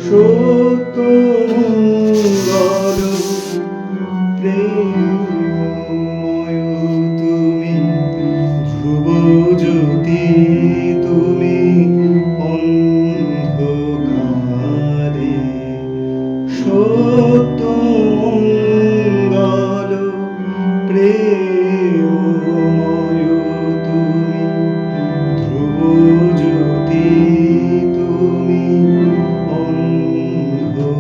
সত্য মঙ্গল প্রেমময় তুমি, ধ্রুব জ্যোতি তুমি অন্ধকারে। সত্য মঙ্গল প্রেমময় তুমি, ধ্রুব জ্যোতি তুমি অন্ধকারে।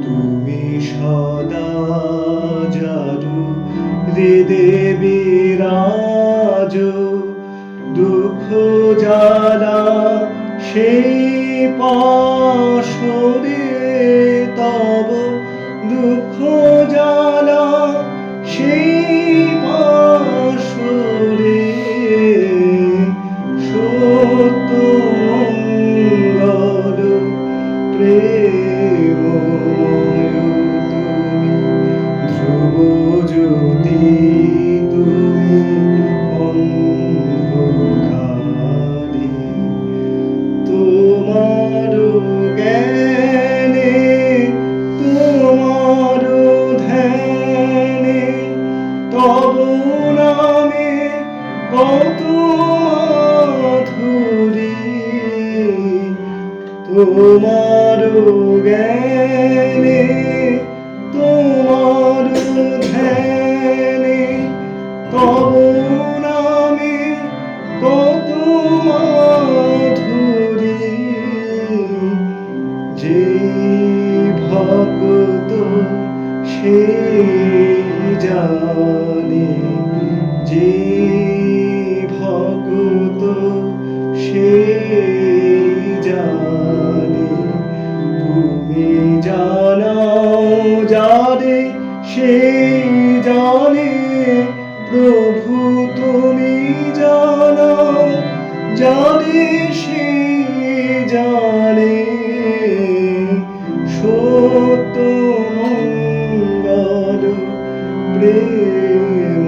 তুমি সদা জারু হৃদে বিরাজ, দুঃখ জ্বালা সেই পাশরে তব, দুঃখ জ্বালা সেই পাশরে। সত্য মঙ্গল প্রেমময় তুমি, ধ্রুব জ্যোতি তুমি অন্ধকারে। তোমার জ্ঞানে তোমার ধ্যানে তব নামে কত মাধুরী। তোমার জ্ঞানে তোমার ধ্যানে তব নামে কত মাধুরী। যে ভক্ত সে জানে, যে ভক্ত সে জানে। তুমি জানাও যারে সে জানে, প্রভু তুমি জানাও যারে সে জানে। সত্য মঙ্গল প্রেমময়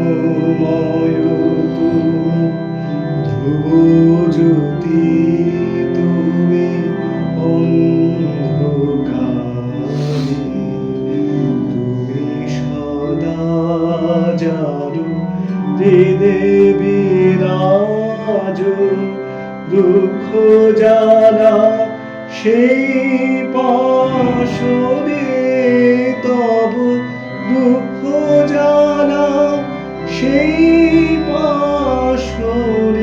তুমি, ধ্রুব জ্যোতি তুমি অন্ধকারে। তুমি সদা জারু হৃদে বিরাজ, দুঃখ জ্বালা সেই পাশরে তব, দুঃখ জ্বালা সেই পাশরে।